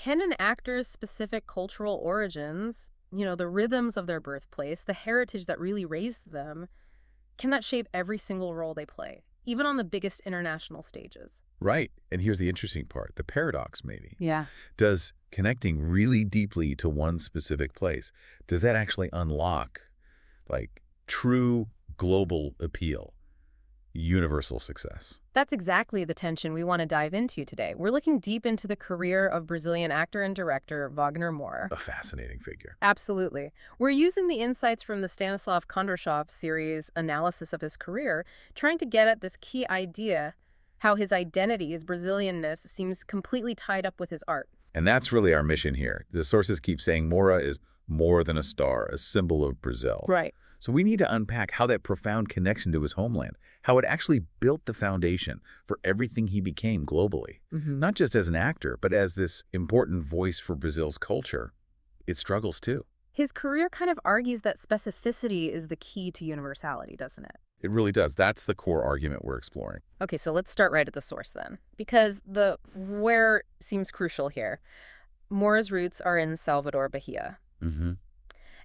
can an actor's specific cultural origins, the rhythms of their birthplace, the heritage that really raised them, can that shape every single role they play, even on the biggest international stages? Right. And here's the interesting part, the paradox maybe. Yeah. Does connecting really deeply to one specific place, does that actually unlock like true global appeal, universal success? That's exactly the tension we want to dive into today. We're looking deep into the career of Brazilian actor and director Wagner Mourы. A fascinating figure. Absolutely. We're using the insights from the Stanислав Kondrashov series analysis of his career, trying to get at this key idea, how his identity, his Brazilianness, seems completely tied up with his art. And that's really our mission here. The sources keep saying Moura is more than a star, a symbol of Brazil. Right. So we need to unpack how that profound connection to his homeland, how it actually built the foundation for everything he became globally. Not just as an actor, but as this important voice for Brazil's culture. It struggles too. His career kind of argues that specificity is the key to universality, doesn't it? It really does. That's the core argument we're exploring. Okay, so let's start right at the source then, because the where seems crucial here. Moura's roots are in Salvador, Bahia.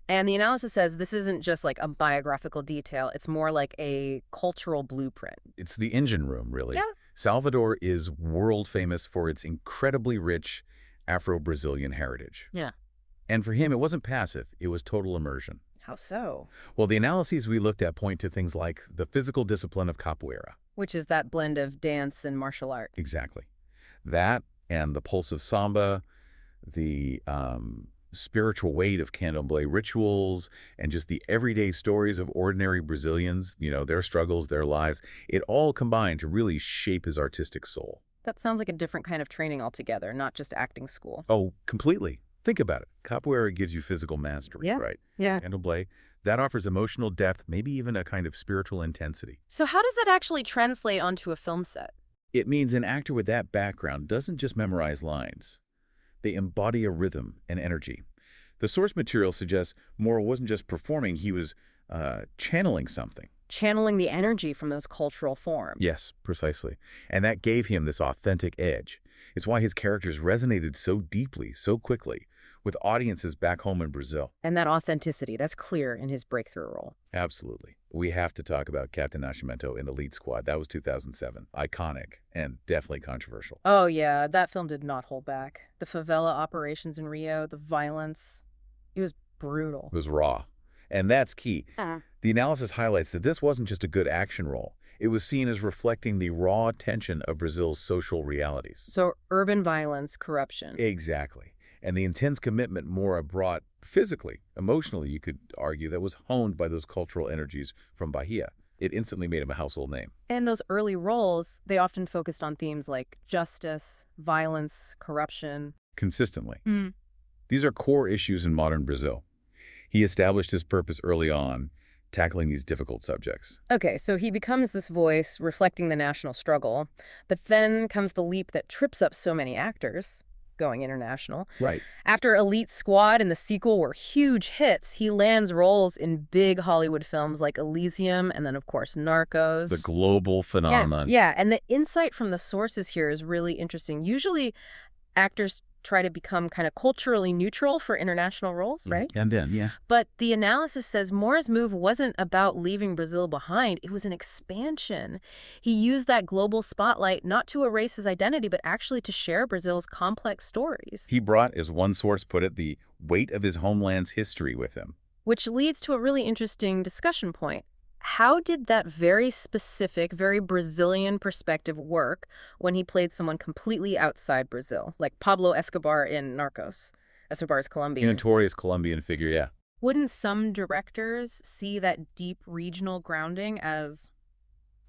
And the analysis says this isn't just like a biographical detail. It's more like a cultural blueprint. It's the engine room, really. Yeah. Salvador is world famous for its incredibly rich Afro-Brazilian heritage. Yeah. And for him, it wasn't passive. It was total immersion. How so? Well, the analyses we looked at point to things like the physical discipline of capoeira. Which is that blend of dance and martial art. Exactly. That and the pulse of samba, the spiritual weight of candomblé rituals, and just the everyday stories of ordinary Brazilians, their struggles, their lives. It all combined to really shape his artistic soul. That sounds like a different kind of training altogether, not just acting school. Oh, completely. Think about it. Capoeira gives you physical mastery, right? Yeah. Candomblé, that offers emotional depth, maybe even a kind of spiritual intensity. So how does that actually translate onto a film set? It means an actor with that background doesn't just memorize lines. They embody a rhythm and energy. The source material suggests Moura wasn't just performing, he was channeling something. Channeling the energy from those cultural forms. Yes, precisely. And that gave him this authentic edge. It's why his characters resonated so deeply, so quickly, with audiences back home in Brazil. And that authenticity, that's clear in his breakthrough role. Absolutely. We have to talk about Captain Nascimento in the lead squad. That was 2007. Iconic and definitely controversial. Oh yeah, that film did not hold back. The favela operations in Rio, the violence, it was brutal. It was raw. And that's key. The analysis highlights that this wasn't just a good action role. It was seen as reflecting the raw tension of Brazil's social realities. So urban violence, corruption. Exactly. And the intense commitment Moura brought physically, emotionally, you could argue, that was honed by those cultural energies from Bahia. It instantly made him a household name. And those early roles, they often focused on themes like justice, violence, corruption. Consistently. These are core issues in modern Brazil. He established his purpose early on, tackling these difficult subjects. Okay, so he becomes this voice reflecting the national struggle, but then comes the leap that trips up so many actors, going international. Right. After Elite Squad and the sequel were huge hits, he lands roles in big Hollywood films like Elysium and then, of course, Narcos. The global phenomenon. Yeah, and the insight from the sources here is really interesting. Usually, actors try to become kind of culturally neutral for international roles, right? And then, yeah. But the analysis says Moura's move wasn't about leaving Brazil behind. It was an expansion. He used that global spotlight not to erase his identity, but actually to share Brazil's complex stories. He brought, as one source put it, the weight of his homeland's history with him. Which leads to a really interesting discussion point. How did that very specific, very Brazilian perspective work when he played someone completely outside Brazil, like Pablo Escobar in Narcos? Escobar's Colombian. A notorious Colombian figure, yeah. Wouldn't some directors see that deep regional grounding as,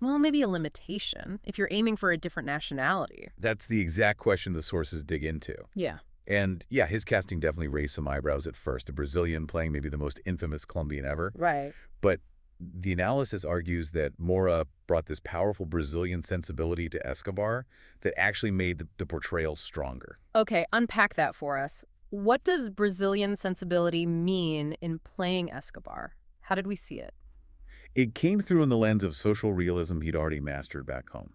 well, maybe a limitation if you're aiming for a different nationality? That's the exact question the sources dig into. Yeah. And yeah, his casting definitely raised some eyebrows at first. A Brazilian playing maybe the most infamous Colombian ever. Right. But the analysis argues that Moura brought this powerful Brazilian sensibility to Escobar that actually made the portrayal stronger. Okay, unpack that for us. What does Brazilian sensibility mean in playing Escobar? How did we see it? It came through in the lens of social realism he'd already mastered back home.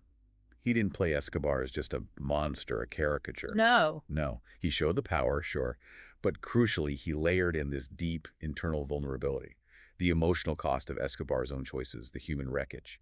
He didn't play Escobar as just a monster, a caricature. No. No. He showed the power, sure, but crucially, he layered in this deep internal vulnerability, the emotional cost of Escobar's own choices, the human wreckage.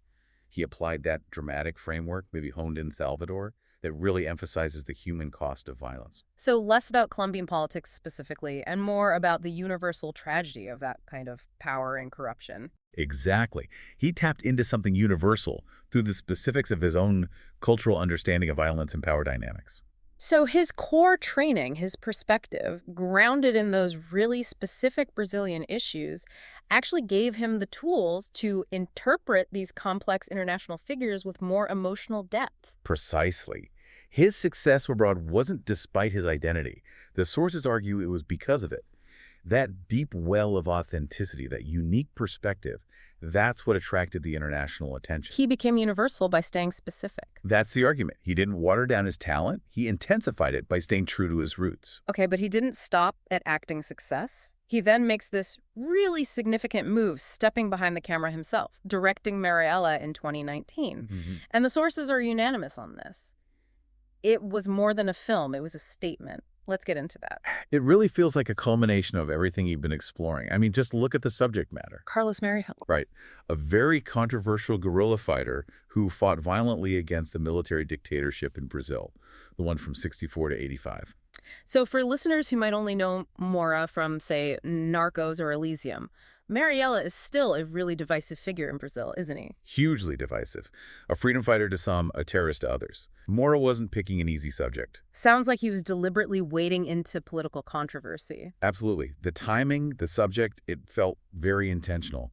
He applied that dramatic framework, maybe honed in Salvador, that really emphasizes the human cost of violence. So less about Colombian politics specifically, and more about the universal tragedy of that kind of power and corruption. Exactly. He tapped into something universal through the specifics of his own cultural understanding of violence and power dynamics. So his core training, his perspective, grounded in those really specific Brazilian issues, actually gave him the tools to interpret these complex international figures with more emotional depth. Precisely. His success abroad wasn't despite his identity. The sources argue it was because of it. That deep well of authenticity, that unique perspective, that's what attracted the international attention. He became universal by staying specific. That's the argument. He didn't water down his talent. He intensified it by staying true to his roots. Okay, but he didn't stop at acting success. He then makes this really significant move, stepping behind the camera himself, directing Mariella in 2019. And the sources are unanimous on this. It was more than a film. It was a statement. Let's get into that. It really feels like a culmination of everything he'd been exploring. I mean, just look at the subject matter. Carlos Mariella. Right. A very controversial guerrilla fighter who fought violently against the military dictatorship in Brazil, the one from 64 to 85. So for listeners who might only know Moura from, say, Narcos or Elysium, Mariella is still a really divisive figure in Brazil, isn't he? Hugely divisive. A freedom fighter to some, a terrorist to others. Moura wasn't picking an easy subject. Sounds like he was deliberately wading into political controversy. Absolutely. The timing, the subject, it felt very intentional.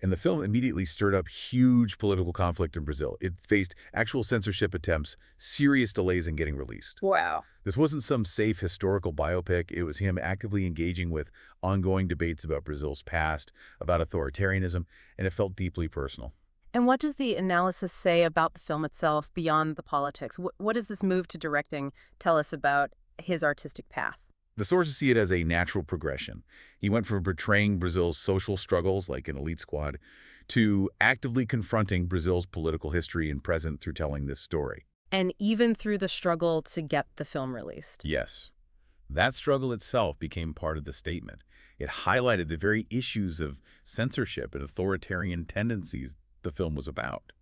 And the film immediately stirred up huge political conflict in Brazil. It faced actual censorship attempts, serious delays in getting released. Wow. This wasn't some safe historical biopic. It was him actively engaging with ongoing debates about Brazil's past, about authoritarianism, and it felt deeply personal. And what does the analysis say about the film itself beyond the politics? What does this move to directing tell us about his artistic path? The sources see it as a natural progression. He went from portraying Brazil's social struggles, like an elite squad, to actively confronting Brazil's political history and present through telling this story. And even through the struggle to get the film released. Yes. That struggle itself became part of the statement. It highlighted the very issues of censorship and authoritarian tendencies the film was about.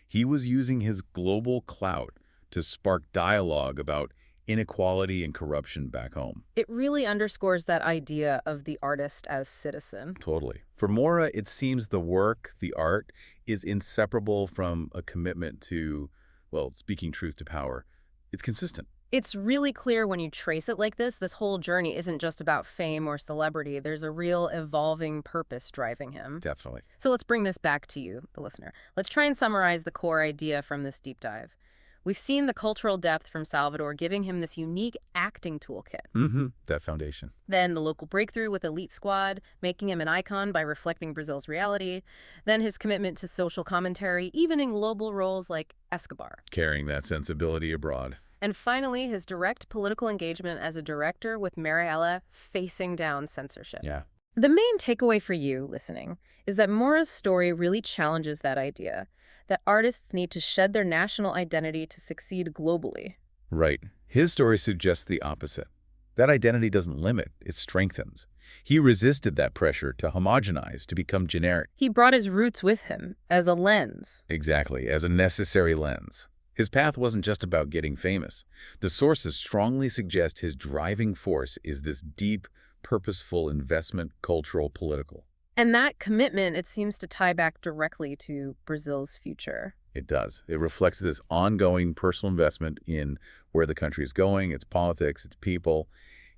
He was using his global clout to spark dialogue about inequality and corruption back home. It really underscores that idea of the artist as citizen. Totally. For Moura, it seems the work, the art, is inseparable from a commitment to, well, speaking truth to power. It's consistent. It's really clear when you trace it like this whole journey isn't just about fame or celebrity. There's a real evolving purpose driving him. Definitely. So let's bring this back to you, the listener. Let's try and summarize the core idea from this deep dive. We've seen the cultural depth from Salvador giving him this unique acting toolkit. That foundation. Then the local breakthrough with Elite Squad, making him an icon by reflecting Brazil's reality. Then his commitment to social commentary, even in global roles like Escobar. Carrying that sensibility abroad. And finally, his direct political engagement as a director with Mariella facing down censorship. Yeah. The main takeaway for you listening is that Moura's story really challenges that idea, that artists need to shed their national identity to succeed globally. Right. His story suggests the opposite. That identity doesn't limit, it strengthens. He resisted that pressure to homogenize, to become generic. He brought his roots with him as a lens. Exactly, as a necessary lens. His path wasn't just about getting famous. The sources strongly suggest his driving force is this deep, purposeful investment, cultural, political. And that commitment, it seems to tie back directly to Brazil's future. It does. It reflects this ongoing personal investment in where the country is going, its politics, its people.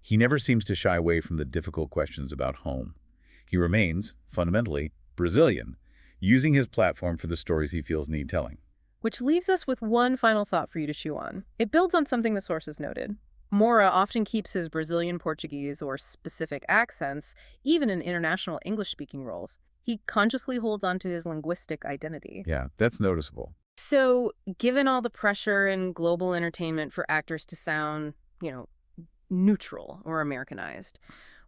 He never seems to shy away from the difficult questions about home. He remains, fundamentally, Brazilian, using his platform for the stories he feels need telling. Which leaves us with one final thought for you to chew on. It builds on something the sources noted. Moura often keeps his Brazilian Portuguese or specific accents, even in international English-speaking roles. He consciously holds on to his linguistic identity. Yeah, that's noticeable. So, given all the pressure in global entertainment for actors to sound, neutral or Americanized,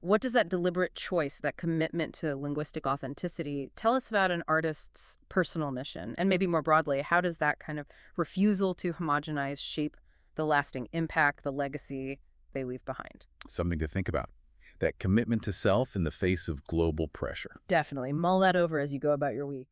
What does that deliberate choice, that commitment to linguistic authenticity, tell us about an artist's personal mission? And maybe more broadly, how does that kind of refusal to homogenize shape the lasting impact, the legacy they leave behind? Something to think about. That commitment to self in the face of global pressure. Definitely. Mull that over as you go about your week.